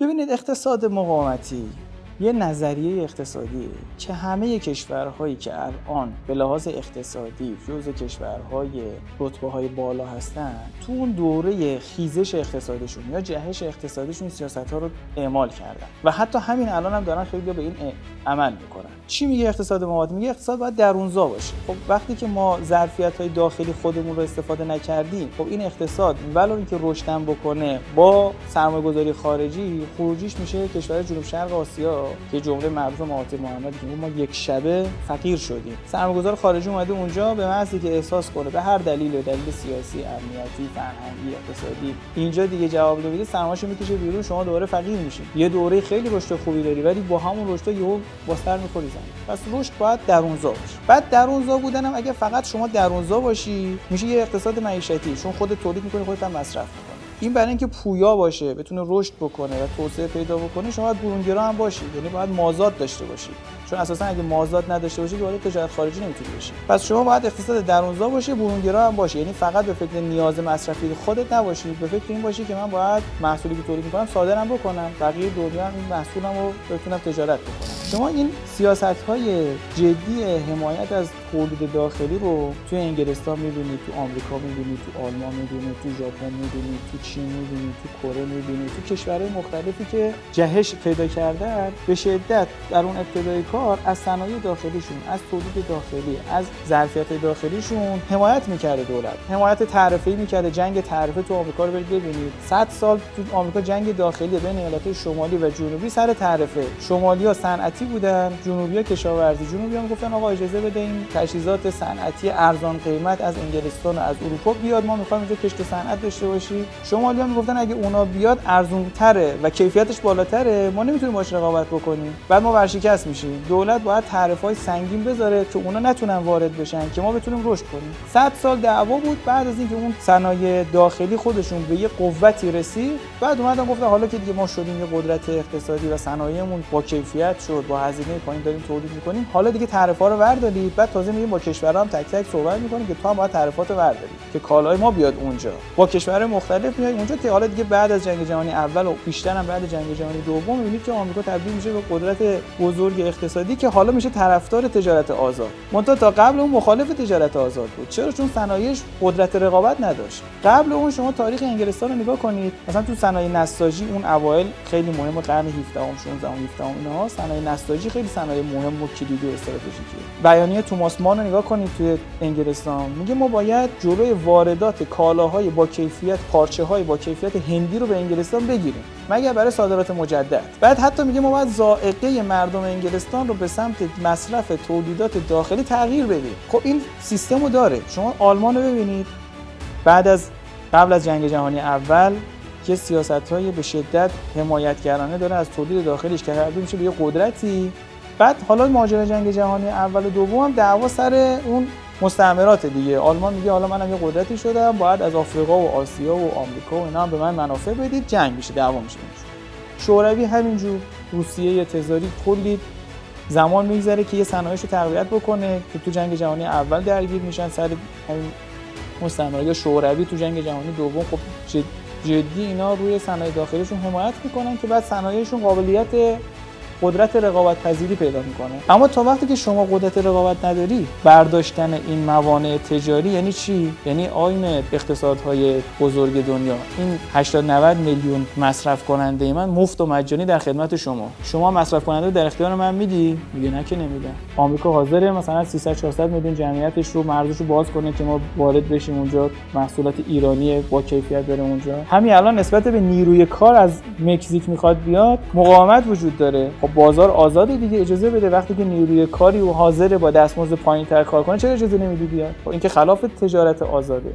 ببینید اقتصاد مقاومتی یه نظریه اقتصادیه که همه کشورهایی که الان به لحاظ اقتصادی جزو کشورهای رتبه‌های بالا هستن تو اون دوره خیزش اقتصادشون یا جهش اقتصادشون سیاست‌ها رو اعمال کردن و حتی همین الان هم دارن خیلی به این عمل میکنن. چی میگه اقتصاد مقاومتی؟ میگه اقتصاد باید درونزا باشه. خب وقتی که ما ظرفیت‌های داخلی خودمون رو استفاده نکردیم، خب این اقتصاد ولو اینکه رشد بکنه با سرمایه‌گذاری خارجی، خروجیش میشه کشور جنوب شرق آسیا که جمله معروف مهاتیر محمدی که ما یک شبه فقیر شدیم. سرمایه‌گذار خارجی اومده اونجا به محضی که احساس کنه به هر دلیل سیاسی، امنیتی، فرهنگی، اقتصادی اینجا دیگه جواب نمیده، سرمایه‌شو میکشه بیرون، شما دوباره فقیر میشید. یه دوره خیلی رشد خوبی داری ولی با همون رشد یهو با سر می‌خوری زمین. پس رشد باید درونزا باشه. بعد درونزا بودن هم اگه فقط شما درونزا باشی میشه یه اقتصاد معیشتی، چون خودت تولید می‌کنی خودت هم مصرف می‌کنی. این برای اینکه پویا باشه، بتونه رشد بکنه و توسعه پیدا بکنه، شما باید برونگرا هم باشی، یعنی باید مازاد داشته باشی. چون اساسا اگه مازاد نداشته باشی وارد تجارت خارجی نمیتونی بشی. پس شما باید اقتصاد درونزا باشی، برونگرا هم باشی، یعنی فقط به فکر نیاز مصرفی خودت نباشی، به فکر این باشی که من باید محصولی که تولید می‌کنم صادرم بکنم، بقیه دنیا هم این محصولم رو بتونم تجارت بکنم. شما این سیاست‌های جدی حمایت از تولید داخلی رو توی انگلستان می‌بینید، تو آمریکا می‌بینید، تو آلمان می‌بینید، تو ژاپن می‌بینید، تو چین می‌بینید، تو کره می‌بینید، تو کشورهای مختلفی که جهش پیدا کردن به شدت در اون ابتدای کار از صنایع داخلیشون، از تولید داخلی، از ظرفیت داخلیشون حمایت می‌کرده دولت. حمایت تعرفه‌ای می‌کرده. جنگ تعرفه تو آمریکا رو برید ببینید. 100 سال تو آمریکا جنگ داخلی بین ایالت‌های شمالی و جنوبی سر تعرفه. شمالی‌ها صنعتی بودن، جنوبی‌ها کشاورزی. جنوبی‌ها میگفتن آقا اجازه بده این تجهیزات صنعتی ارزان قیمت از انگلستان و از اروپا بیاد، ما می‌خوایم اینجا کشت و صنعت داشته باشیم. شمالی‌ها میگفتن اگه اونا بیاد ارزان‌تره و کیفیتش بالاتره، ما نمیتونیم باهاش رقابت بکنیم. بعد ما ورشکست میشیم. دولت باید تعرفه‌های سنگین بذاره که اونا نتونن وارد بشن که ما بتونیم رشد کنیم. 100 سال دعوا بود. بعد از اینکه اون صنایع داخلی خودشون به یه قوتی رسید، بعد اومدن گفتن حالا که دیگه ما شدیم یه قدرت اقتصادی و صنایعمون با کیفیت شد، با هزینه پایین داریم تولید می‌کنیم، حالا دیگه تعرفه‌ها رو بردارید. بعد تازه میگیم با کشورها هم تک تک صحبت می‌کنیم که تو هم باید تعرفات رو برداری که کالای ما بیاد اونجا. با کشورهای مختلف میاد اونجا که حالا دیگه بعد از جنگ جهانی اول و بیشتر هم بعد جنگ جهانی دوم می‌بینید که آمریکا تبدیل میشه به قدرت بزرگ اقتصادی که حالا میشه طرفدار تجارت آزاد. منتها تا قبل اون مخالف تجارت آزاد بود. چرا؟ چون صنایعش قدرت رقابت نداشت. قبل اون شما تاریخ انگلستان رو نگاه کنید، مثلا تو صنایع نساجی اون اوایل خیلی مهم، قرن 17ام 16ام 17ام اینها صنایع نساجی خیلی صنایع مهم و کلیدی و استراتژیکیه. بیانیه توماس مان رو نگاه کنید توی انگلستان میگه ما باید جلوی واردات کالاهای با کیفیت، پارچه‌های با کیفیت هندی رو به انگلستان بگیریم مگر برای صادرات مجدد. بعد حتی میگه ما باید ذائقه مردم انگلستان رو به سمت مصرف تولیدات داخلی تغییر بدیم. خب این سیستمو داره. شما آلمان رو ببینید، قبل از جنگ جهانی اول که سیاست‌های به شدت حمایتگرانه داره از تولید داخلیش که تبدیل میشه به یه قدرتی. بعد حالا ماجرای جنگ جهانی اول و دوم هم دعوا سر اون مستعمرات دیگه. آلمان میگه حالا منم یه قدرتی شدم، باید از آفریقا و آسیا و آمریکا و اینا هم به من منافع بدید، جنگ میشه، دعوا میشه. شوروی همینجور، روسیه تزاری کلی زمان میگذره که یه صنایعشو تقویت بکنه که تو جنگ جهانی اول درگیر میشن سر همین مستعمرات. شوروی تو جنگ جهانی دوم خب جدی اینا روی صنایع داخلیشون حمایت میکنن که بعد صنایعشون قابلیت قدرت رقابت پذیری پیدا میکنه. اما تا وقتی که شما قدرت رقابت نداری، برداشتن این موانع تجاری یعنی چی؟ یعنی آین اقتصادهای بزرگ دنیا، این 80-90 میلیون مصرف کننده من مفت و مجانی در خدمت شما مصرف کننده در اختیار من میدی؟ میگه نه که نمیدم. آمریکا حاضره مثلا 300-400 میلیون جمعیتش رو مرزش رو باز کنه که ما وارد بشیم اونجا، محصولات ایرانی با کیفیت بره اونجا. همین الان نسبت به نیروی کار از مکزیک میخواد بیاد، مقاومت وجود داره. خب بازار آزاده دیگه، اجازه بده. وقتی که نیروی کاری و حاضره با دستمزد پایین‌تر کار کنه چرا اجازه نمیدی بیاد؟ خب این که خلاف تجارت آزاده.